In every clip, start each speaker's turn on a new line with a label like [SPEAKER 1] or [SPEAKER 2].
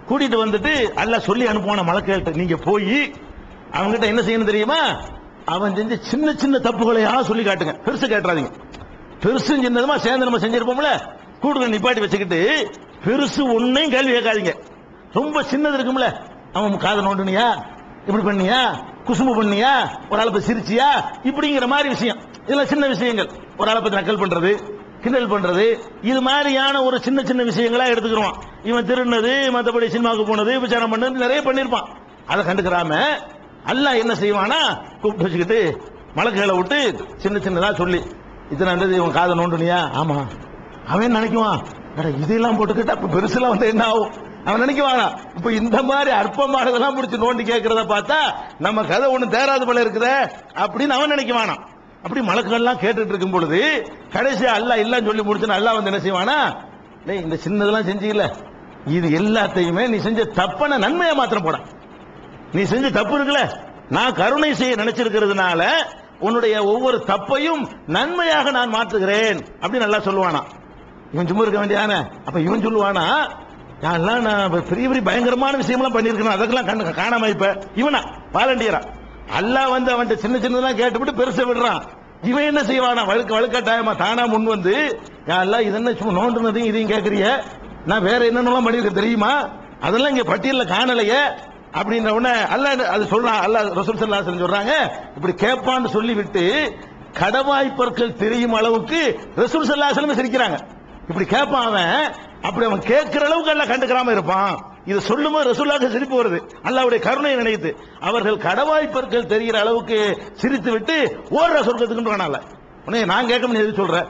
[SPEAKER 1] கூட்டிட்டு வந்துட்டு அல்லாஹ் சொல்லி அனுப்புவான மலக்குகள்கிட்ட, நீங்க போய் அவங்ககிட்ட என்ன செய்யணும் தெரியுமா, அவன் செஞ்ச சின்ன சின்ன தப்புகளையா சொல்லி காட்டுங்க, பெருசு கேட்டுறாதீங்க. பெருசு சின்னதுமா சேர்ந்து நம்ம செஞ்சிருப்போம்ல, கூடுங்க நிப்பாட்டி வச்சுக்கிட்டு பெருசு ஒன்னையும் கேள்வி கேட்காதீங்க. ரொம்ப சின்னது இருக்கும்ல, அவன் காதை நோண்டுனியா, இப்படி பண்ணியா, குசும்பு பண்ணியா, ஒரு ஆளை சிரிச்சியா, இப்படிங்கிற மாதிரி விஷயம். இதெல்லாம் சின்ன விஷயங்கள். ஒரு ஆளை பத்தி நக்கல் பண்றது, கிண்டல் பண்றது, இது மாதிரியான ஒரு சின்ன சின்ன விஷயங்களா எடுத்துக்கிறோம். இவன் திருநது, மற்றபடி சினிமாவுக்கு போனது, விசாரம் பண்ணது நிறைய பண்ணிருப்பான். அதை கண்டுக்கிறாம அல்லாஹ் என்ன செய்வானா, கூப்பிட்டு வச்சுக்கிட்டு மலக்குகளை விட்டு சின்ன சின்னதா சொல்லி, இத்தனை இவன் காதை நோண்டுனியா, ஆமா. அவன் நினைக்குவான், இதெல்லாம் போட்டுக்கிட்டா இப்ப பெருசுலாம் வந்து என்ன ஆகும், அவன் நினைக்குவானா. இப்ப இந்த மாதிரி அற்பமானதெல்லாம் முடிச்சு நோண்டி கேட்கறத பார்த்தா நம்ம கதை ஒண்ணு தேராது போல இருக்குதே அப்படின்னு அவன் நினைக்குவானா. அப்படி மலக்குகள்லாம் கேட்டுட்டு இருக்கும் பொழுது கடைசியா அல்லாஹ் இல்லன்னு சொல்லி முடிச்சுன்னு அல்லாஹ் வந்து என்ன செய்வானா, டேய் இந்த சின்னதெல்லாம் செஞ்சீங்கல்ல, இது எல்லாத்தையுமே நீ செஞ்ச தப்பான நன்மையா மாத்திரம் போட. நீ செஞ்ச தப்பு இருக்குல்ல, நான் கருணை செய்ய நினைச்சிருக்கிறதுனால உன்னுடைய ஒவ்வொரு தப்பையும் நன்மையாக நான் மாற்றுகிறேன் அப்படின்னு நல்லா சொல்லுவானா. இவன் சும்மா இருக்க வேண்டியான, அப்ப இவன் சொல்லுவானா, நான் பெரிய பெரிய பயங்கரமான விஷயம்லாம் பண்ணிருக்கேன், அதற்கெல்லாம் காணாம இப்ப இவனா வாலண்டியரா அல்லாஹ் வந்து அவன் சின்ன சின்னதான் கேட்டுவிட்டு பெருசை விடுறான். இவன் என்ன செய்வானா, வழுக்கட்டாயமா தானா முன் வந்து, அல்லாஹ் இது என்ன சும்மா நோண்டுனதையும் இதையும் கேட்கறிய, நான் வேற என்னென்னலாம் பண்ணிருக்கேன் தெரியுமா, அதெல்லாம் இங்க பட்டியலில் காணலையே அப்படின்ற உடனே அல்லாஹ் அது சொல்றான். அல்லாஹ் ரசூல் ஸல்லல்லாஹு அலைஹி வஸல்லம் சொல்றாங்க, இப்படி கேட்பான்னு சொல்லிவிட்டு கடவாய்ப்பற்கள் தெரியும் அளவுக்கு ரசூல் ஸல்லல்லாஹு அலைஹி வஸல்லம் சிரிக்கிறாங்க. இப்படி கேட்பான் அவன், அப்படி அவன் கேட்கிற அளவுக்கு எல்லாம் கண்டுக்கிறாம இருப்பான். இது சொல்லும்போது ரசூலுல்லாஹ்க்கு சிரிப்பு வருது, அல்லாஹ்வுடைய கருணையை நினைத்து. அவர்கள் கடவாய்ப்பற்கள் தெரிகிற அளவுக்கு சிரித்து விட்டு ஓடுற சொர்க்கத்துக்கு போனால. உடனே நான் கேட்க முடியாது எது சொல்ற,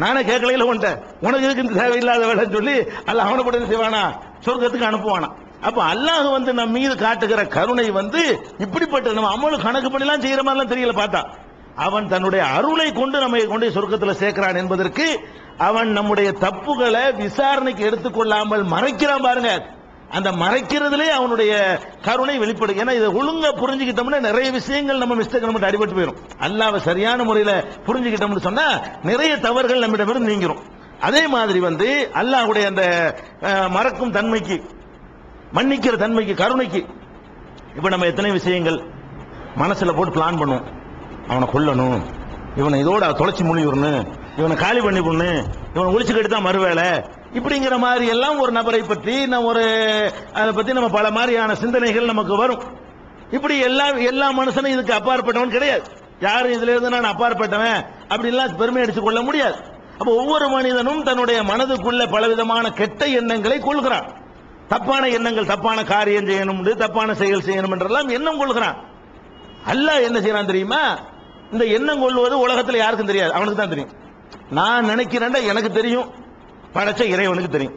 [SPEAKER 1] நானே கேட்கல உன்ட்ட, உனக்கு எதுக்கு தேவையில்லாத வேலைன்னு சொல்லி அல்லாஹ் அவனை போட்டு செய்வானா, சொர்க்கத்துக்கு அனுப்புவானா. அப்ப அல்லாஹ் வந்து நம்ம மீது காட்டுகிற கருணை வந்து இப்படிப்பட்ட, நம்ம அமலும் கணக்கு பண்ணிலாம் செய்யற மாதிரிலாம் தெரியல பார்த்தா, அவன் தன்னுடைய அருளை கொண்டு நம்மை கொண்டு சொர்க்கத்தில் சேர்க்கிறான் என்பதற்கு அவன் நம்முடைய தப்புகளை விசாரணைக்கு எடுத்துக்கொள்ளாமல் மறைக்கிறான் பாருங்க. அந்த மறைக்கிறதுலே அவனுடைய கருணை வெளிப்படும். ஏன்னா இதை ஒழுங்கா புரிஞ்சுக்கிட்டோம்னா நிறைய விஷயங்கள் நம்ம மிஸ்டேக் நம்ம அடிபட்டு போயிடும். அல்லாஹ்வை சரியான முறையில் புரிஞ்சுக்கிட்டோம்னு சொன்னா நிறைய தவறுகள் நம்மிடமிருந்து நீங்கிரும். அதே மாதிரி வந்து அல்லாஹ்வுடைய அந்த மறக்கும் தன்மைக்கு, மன்னிக்கிற தன்மைக்கு, கருணைக்கு, இப்ப நம்ம எத்தனை விஷயங்கள் மனசுல போட்டு பிளான் பண்ணுவோம், அவனை கொல்லணும், இவனை இதோட தொலைச்சி மொழிவிடணும், இவனை காலி பண்ணி கொண்டு, இவனை ஒழிச்சு கெடுத்தா மறுவேளை, இப்படிங்கிற மாதிரி எல்லாம் ஒரு நபரை பற்றி அதை பத்தி நம்ம பல மாதிரியான சிந்தனைகள் நமக்கு வரும். இப்படி எல்லா மனுஷனும் இதுக்கு அப்பாற்பட்டவன் கிடையாது. யாரும் இதுல இருந்து நான் அப்பாற்பட்டவன் அப்படின்லாம் பெருமை அடித்துக் கொள்ள முடியாது. அப்ப ஒவ்வொரு மனிதனும் தன்னுடைய மனதுக்குள்ள பலவிதமான கெட்ட எண்ணங்களை கொள்கிறான். தப்பான எண்ணங்கள், தப்பான காரியம் செய்யணும், தப்பான செயல் செய்யணும் என்றெல்லாம் எண்ணம் கொள்கிறான். அல்லாஹ் என்ன செய்யறான் தெரியுமா, இந்த எண்ணம் கொள்வது உலகத்தில் யாருக்கும் தெரியாது, அவனுக்கு தான் தெரியும். நான் நினைக்கிறேன் எனக்கு தெரியும், படைச்ச இறைவனுக்கு தெரியும்.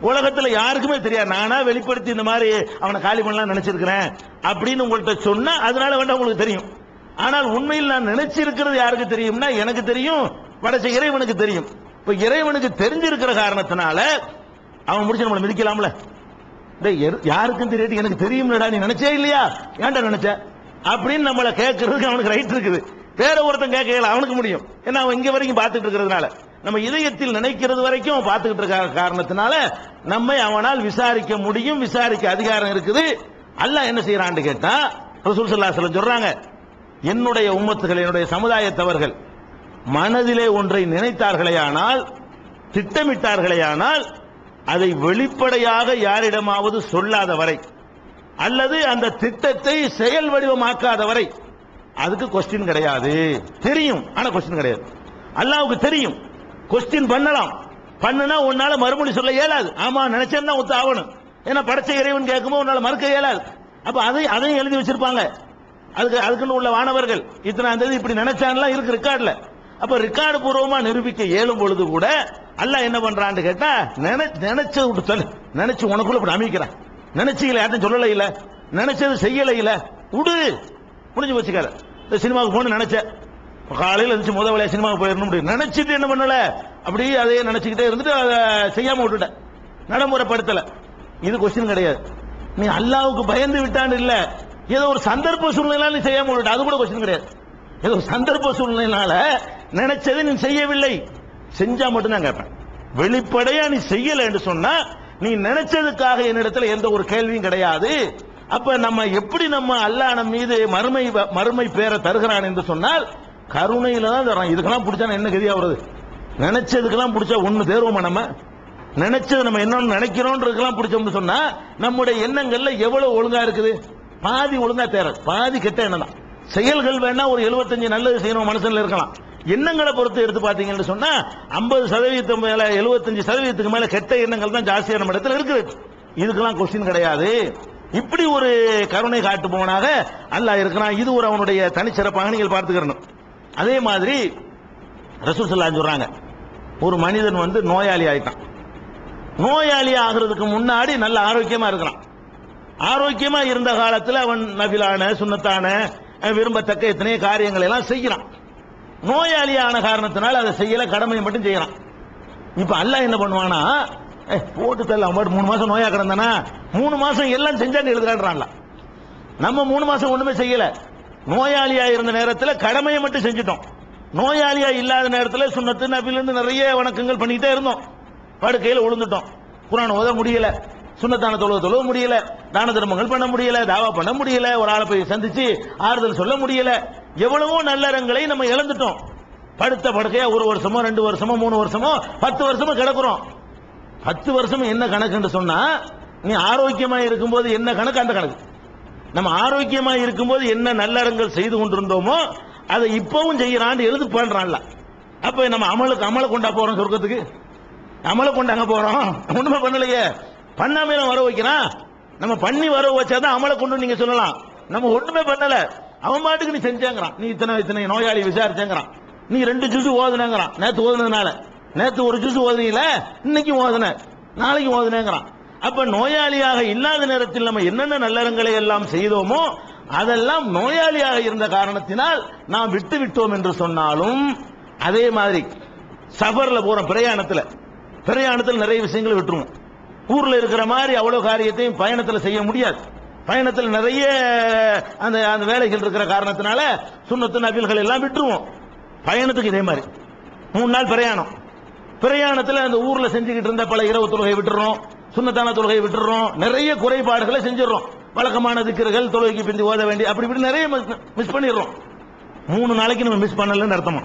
[SPEAKER 1] உலகத்தில் யாருக்குமே தெரியாது. நானா வெளிப்படுத்தி இந்த மாதிரி அவனை காலி பண்ணலாம் நினைச்சிருக்கிறேன் அப்படின்னு உங்கள்கிட்ட சொன்னா அதனால வேண்டாம் உங்களுக்கு தெரியும். ஆனால் உண்மையில் நான் நினைச்சிருக்கிறது யாருக்கு தெரியும்னா எனக்கு தெரியும், படைச்ச இறைவனுக்கு தெரியும். இப்ப இறைவனுக்கு தெரிஞ்சிருக்கிற காரணத்தினால அவன் முடிச்சு நம்மளை மிதிக்கலாம்ல. யாருக்கும் தெரியாது, எனக்கு தெரியும்டா, நீ நினைச்சே இல்லையா, ஏன்டா நினைச்ச அப்படின்னு நம்மளை கேட்கறதுக்கு அவனுக்கு ரைட் இருக்குது. வேற ஒருத்தன் கேட்கல அவனுக்கு முடியும். ஏன்னா அவன் இங்க வரைக்கும் பார்த்துட்டு இருக்கிறதுனால, நம்ம இதயத்தில் நினைக்கிறது வரைக்கும் அவன் பார்த்துக்கிட்டு இருக்க காரணத்தினால நம்மை அவனால் விசாரிக்க முடியும், விசாரிக்க அதிகாரம் இருக்குது. அல்லாஹ் என்ன செய்யறான்னு கேட்டா, ரசூல் ஸல்லல்லாஹு அலைஹி வஸல்லம் சொல்றாங்க, என்னுடைய உம்மத்துகள், என்னுடைய சமுதாயத்தவர்கள் மனதிலே ஒன்றை நினைத்தார்களேயானால், திட்டமிட்டார்களேயானால், அதை வெளிப்படையாக யாரிடமாவது சொல்லாத வரை அல்லது அந்த திட்டத்தை செயல் வடிவமாக்காத வரை அதுக்கு கொஸ்டின் கிடையாது. தெரியும், ஆனா கொஸ்டின் கிடையாது. அல்லாஹ்வுக்கு தெரியும், கொஸ்டின் பண்ணலாம், பண்ணுனா உன்னால மறுமொழி சொல்ல இயலாது. ஆமா நினைச்சேன்னா ஒத்து ஆகணும். ஏன்னா படைச்ச இறைவன் கேட்கும்போது உன்னால மறுக்க இயலாது. அப்ப அதையும் எழுதி வச்சிருப்பாங்க. அதுக்குன்னு உள்ள வானவர்கள் இத்தனாம் தேதி இப்படி நினைச்சான்லாம் இருக்கு ரெக்கார்ட்ல. அப்ப ரெக்கார்டு பூர்வமா நிரூபிக்க இயலும் பொழுது கூட அல்லாஹ் என்ன பண்றான்னு கேட்டா, நினைச்சது விட்டு சொல்லு, நினைச்சு உனக்குள்ள இப்படி அமைக்கிறான். நினைச்சீங்களா, யார்ட்டும் சொல்லல இல்ல, நினைச்சது செய்யல இல்ல, விடு, முடிஞ்சு வச்சுக்காத. இந்த சினிமாவுக்கு போன நினைச்ச, காலையில் இருந்துச்சு முத வேலையா சினிமாவுக்கு போயிடணும், நினைச்சிட்டு என்ன பண்ணல, அப்படியே அதையே நினைச்சுக்கிட்டே இருந்துட்டு அதை செய்யாம விட்டுட்ட, நடைமுறைப்படுத்தல. இது கொஸ்டின் கிடையாது. நீ அல்லாஹ்வுக்கு பயந்து விட்டான்னு இல்ல, ஏதோ ஒரு சந்தர்ப்ப சூழ்நிலை நீ செய்யாம விட்டுட்ட, அது கூட கொஸ்டின் கிடையாது. ஏதோ ஒரு சந்தர்ப்ப சூழ்நிலையினால நினைச்சதை நீ செய்யவில்லை, செஞ்சா மட்டும் தான் கேட்பேன். வெளிப்படையா நீ செய்யல என்று சொன்னா நீ நினைச்சதுக்காக என்னிடத்துல எந்த ஒரு கேள்வியும் கிடையாது. அப்ப நம்ம எப்படி நம்ம அல்லாஹ் நம்ம மீது மறுமை பேரை தருகிறான் என்று சொன்னால் கருணையில தான் தர்றான். இதுக்கெல்லாம் பிடிச்சா என்ன கதியா வருது? நினைச்சதுக்கெல்லாம் பிடிச்சா ஒண்ணு தேர்வோமா? நம்ம நினைச்சது நம்ம என்ன நினைக்கிறோன்றதுக்கெல்லாம் பிடிச்சோம்னு சொன்னா நம்முடைய எண்ணங்கள்ல எவ்வளவு ஒழுங்கா இருக்குது? பாதி ஒழுங்கா தேராது, பாதி கெட்ட எண்ணம் தான். செயல்கள் வேணா ஒரு 75 நல்லது செய்யணும் மனுஷன்ல இருக்கலாம். எண்ணங்களை பொறுத்து எடுத்து பாத்தீங்கன்னு சொன்னா 50% மேல 75% மேல கெட்ட எண்ணங்கள் தான் ஜாஸ்தியா நம்ம இடத்துல இருக்குது. இதுக்கெல்லாம் கொஸ்டின் கிடையாது. இப்படி ஒரு கருணை காட்டுபவனாக அல்லாஹ் இருக்கிறான். இது ஒரு அவனுடைய தனிச்சிறப்பாக நீங்கள் பார்த்துக்கிறணும். அதே மாதிரி ரசூல் ஸல்லல்லாஹு அலைஹி சொல்றாங்க, ஒரு மனிதன் வந்து நோயாளி ஆயிட்டான். நோயாளி ஆகிறதுக்கு முன்னாடி நல்ல ஆரோக்கியமா இருக்கிறான். ஆரோக்கியமா இருந்த காலத்தில் அவன் நபிலான சுன்னத்தான விரும்பத்தக்க எத்தனை காரியங்களை எல்லாம் செய்கிறான். நோயாளியான காரணத்தினால் அதை செய்யல, கடமையை மட்டும் செய்யறான். இப்ப அல்லாஹ் என்ன பண்ணுவானா, போட்டு தள்ள, அவன் 3 மாசம் நோயா கிடந்தானா 3 மாசம் எல்லாம் செஞ்சான்னு எழுதுறான்ல. நம்ம 3 மாசம் ஒண்ணுமே செய்யல. நோயாளியா இருந்த நேரத்தில் கடமையை மட்டும் செஞ்சுட்டோம். நோயாளியா இல்லாத நேரத்தில் சுன்னத்து நபிலிருந்து நிறைய வணக்கங்கள் பண்ணிக்கிட்டே இருந்தோம். படுக்கையில் விழுந்துட்டோம், குர்ஆன் ஓத முடியல, சுன்னத்தான தொழுவ முடியல, தான தர்மங்கள் பண்ண முடியல, தாவா பண்ண முடியல, ஒரு ஆளை போய் சந்திச்சு ஆறுதல் சொல்ல முடியல. எவ்வளவோ நல்லறங்களை நம்ம இழந்துட்டோம். படுத்த படுக்கையா 1 வருஷமோ 2 வருஷமோ 3 வருஷமோ 10 வருஷமோ கிடக்குறோம். 10 வருஷம் என்ன கணக்குன்னு சொன்னா, நீ ஆரோக்கியமா இருக்கும்போது என்ன கணக்கு அந்த கணக்கு. நம்ம ஆரோக்கியமா இருக்கும்போது என்ன நல்லறங்கள் செய்து கொண்டிருந்தோமோ அதை இப்பவும் செய்யறான்னு எழுது பண்றான்ல. அப்ப நம்ம அமலை கொண்டா போறோம் சொர்க்கத்துக்கு? அமலை கொண்டாங்க போறோம்? ஒண்ணுமே பண்ணலையே. பண்ணாம வர வைக்கிறான். நம்ம பண்ணி வர வச்சாதான் அமலை கொண்டு நீங்க சொல்லலாம். நம்ம ஒண்ணுமே பண்ணல, அவன் பாட்டுக்கு நீ செஞ்சாங்கிறான். நீ இத்தனை நோயாளி விசாரிச்சேங்கிறான். நீ 2 ஜூஸ் ஓதுனேங்கிறான். நேத்து ஓதுனதுனால, நேத்து ஒரு ஜூஸ் ஓதுனீல, இன்னைக்கு ஓதுன, நாளைக்கு ஓதுனேங்கிறான். அப்ப நோயாளியாக இல்லாத நேரத்தில் நம்ம என்னென்ன நல்லறங்களை எல்லாம் செய்தோமோ அதெல்லாம் நோயாளியாக இருந்த காரணத்தினால் நாம் விட்டு விட்டோம் என்று சொன்னாலும், அதே மாதிரி சஃபர்ல போறோம், பிரயாணத்தில் நிறைய விஷயங்களை விட்டுருவோம். ஊர்ல இருக்கிற மாதிரி அவ்வளவு காரியத்தையும் பயணத்தில் செய்ய முடியாது. பயணத்தில் நிறைய அந்த வேலைகள் இருக்கிற காரணத்தினால சுன்னத்து நபில்கள் எல்லாம் விட்டுருவோம். பயணத்துக்கு இதே மாதிரி 3 நாள் பிரயாணத்தில் அந்த ஊர்ல செஞ்சுக்கிட்டு இருந்த பல இரவு தொழுகை விட்டுறோம், சுன்னத்தான தொழுகை விட்டுறோம், நிறைய குறைபாடுகளை செஞ்சிடறோம். வழக்கமான திக்ர்கள், தொழுகைக்கு பிந்தி ஓத வேண்டிய அப்படி இப்படி நிறைய மிஸ் பண்ணிடுறோம். 3 நாளைக்கு நம்ம மிஸ் பண்ணலன்னு அர்த்தமா?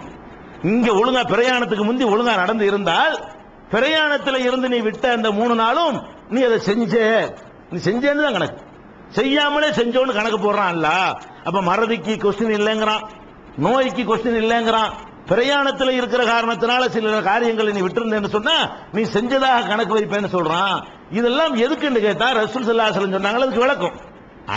[SPEAKER 1] இங்க ஒழுங்கா பிரயாணத்துக்கு முந்தி ஒழுங்கா நடந்து இருந்தால், பிரயாணத்தில் இருந்து நீ விட்ட அந்த 3 நாளும் நீ அதை செஞ்சேன்னு தான் கணக்கு. செய்யாமலே செஞ்சோன்னு கணக்கு போடுறான் அல்ல. அப்ப மறதிக்கு கொஸ்டின் இல்லைங்கிறான், நோய்க்கு கொஸ்டின் இல்லைங்கிறான். பிரயாணத்தில் இருக்கிற காரணத்தினால சில காரியங்களை நீ விட்டுருந்தேன்னு சொன்னா நீ செஞ்சதாக கணக்கு வைப்பேன்னு சொல்றான். இதெல்லாம் எதுக்குன்னு கேட்டா ரசூல் ஸல்லல்லாஹு அலைஹி வஸல்லம் சொன்னாங்க, அதுக்கு விளக்கம்.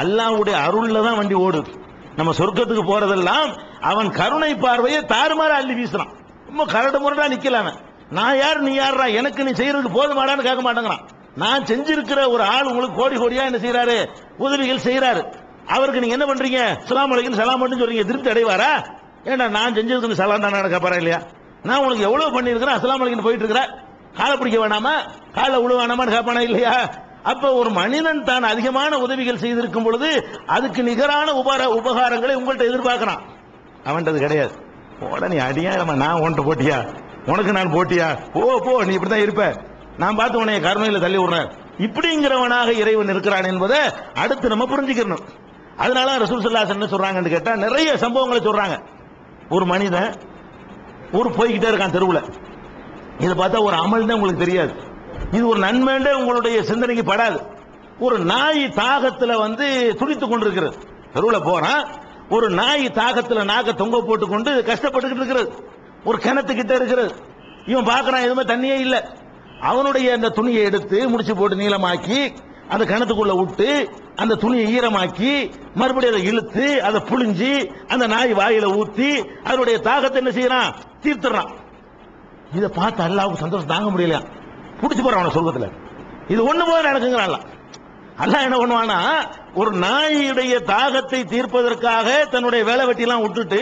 [SPEAKER 1] அல்லாஹ்வுடைய அருள்ல தான் வண்டி ஓடுது. நம்ம சொர்க்கத்துக்கு போறதெல்லாம் அவன் கருணை பார்வையை தாறுமாற அள்ளி வீசுறான். ரொம்ப கரடு முரடா நிக்கலாம, நான் யார் நீ யாரா, எனக்கு நீ செய்யறதுக்கு போதுமாடான்னு கேட்க மாட்டேங்கிறான். நான் செஞ்சிருக்கிற ஒரு ஆள் உங்களுக்கு கோடி கோடியா என்ன செய்யறாரு, உதவிகள் செய்யறாரு. அவருக்கு நீங்க என்ன பண்றீங்க, அஸ்ஸலாமு அலைக்கும் சலாம் மட்டும் சொல்றீங்க, திருப்தி அடைவாரா? ஏன்னா நான் செஞ்சதுக்கு சலாம் தானே கேட்பாரா இல்லையா? நான் உனக்கு எவ்வளவு பண்ணிருக்கிறேன், அஸ்ஸலாமு அலைக்கும் போயிட்டு இருக்கிற, காலை பிடிக்க வேணாமா, காலை விழ வேணாமான்னு கேட்பானா இல்லையா? அப்ப ஒரு மனிதன் தான் அதிகமான உதவிகள் செய்திருக்கும் பொழுது அதுக்கு நிகரான உபகாரங்களை உங்கள்கிட்ட எதிர்பார்க்கிறான். அவன்றது கிடையாது. உடனே அடியா நான் உன்கிட்ட போட்டியா, உனக்கு நான் போட்டியா, போ நீ இப்படிதான் இருப்ப, நான் பார்த்து உன்னை கருணையில தள்ளி விடுறேன், இப்படிங்கிறவனாக இறைவன் இருக்கிறான் என்பதை அடுத்து நம்ம புரிஞ்சுக்கணும். அதனால ரசூல் ஸல்லல்லாஹு அலைஹி வஸல்லம் சொல்றாங்கன்னு கேட்டா நிறைய சம்பவங்களை சொல்றாங்க. ஒரு மனிதன் போய்கிட்டே இருக்கான் தெருவுல. இதை பார்த்தா ஒரு அமல் தான் உங்களுக்கு தெரியாது, இது ஒரு நன்மைண்டே உங்களுடைய சிந்தனைக்கு படாது. ஒரு நாய் தாகத்துல துடித்துக் கொண்டிருக்கிறது. தெருவுல போறான், ஒரு நாய் தாகத்துல நாக்க தொங்க போட்டு கொண்டு கஷ்டப்பட்டுக்கிட்டு இருக்கிறது. ஒரு கிணத்துக்கிட்ட இருக்கிறது. இவன் பார்க்கறான், எதுவுமே தண்ணியே இல்ல. அவனுடைய அந்த துணியை எடுத்து முடிச்சு போட்டு நீளமாக்கி அந்த கிணத்துக்குள்ள விட்டு அந்த துணியை ஈரமாக்கி மறுபடியும் அதை இழுத்து அதை புழிஞ்சி அந்த நாய் வாயில ஊத்தி அதனுடைய தாகத்தை என்ன செய்யறான், தீர்த்துறான். இதை பார்த்து அல்லாஹ்வுக்கு சந்தோஷம் தாங்க முடியலையா, புடிச்சு போறான் அவன சொர்க்கத்துல. இது ஒண்ணு போல நடக்குங்கிறான்ல. அல்லாஹ் என்ன பண்ணுவானா, ஒரு நாயுடைய தாகத்தை தீர்ப்பதற்காக தன்னுடைய வேலை வெட்டி எல்லாம் விட்டுட்டு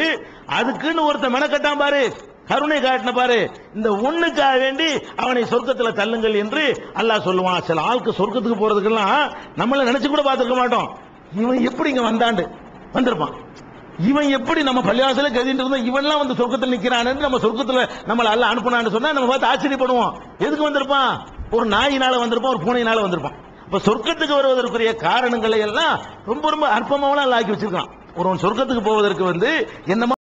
[SPEAKER 1] அதுக்குன்னு ஒருத்தன் மெனக்கட்டான் பாரு, கருணை காட்டின பாரு, இந்த ஒண்ணுக்காக வேண்டி அவனை சொர்க்கத்துல தள்ளுங்கள் என்று அல்லாஹ் சொல்லுவான். சில ஆளுக்கு சொர்க்கத்துக்கு போறதுக்கெல்லாம் நம்மள நினைச்சு கூட பார்த்திருக்க மாட்டோம். இவன் எப்படி இங்க வந்திருப்பான், இவன் எப்படி நம்ம பள்ளிவாசல கதிட்டு இருந்தோம், இவன்லாம் சொர்க்கத்தில் நிக்கிறான், நம்ம சொர்க்கத்துல நம்மள அல்லாஹ் அனுப்புனான்னு சொன்னா நம்ம பார்த்து ஆச்சரியப்படுவோம். எதுக்கு வந்திருப்பான், ஒரு நாயினால வந்திருப்பான், ஒரு பூனையினால வந்திருப்பான். இப்ப சொர்க்கத்துக்கு வருவதற்குரிய காரணங்களை எல்லாம் ரொம்ப ரொம்ப அற்பமாவெல்லாம் ஆக்கி வச்சிருக்கான். ஒருவன் சொர்க்கத்துக்கு போவதற்கு என்ன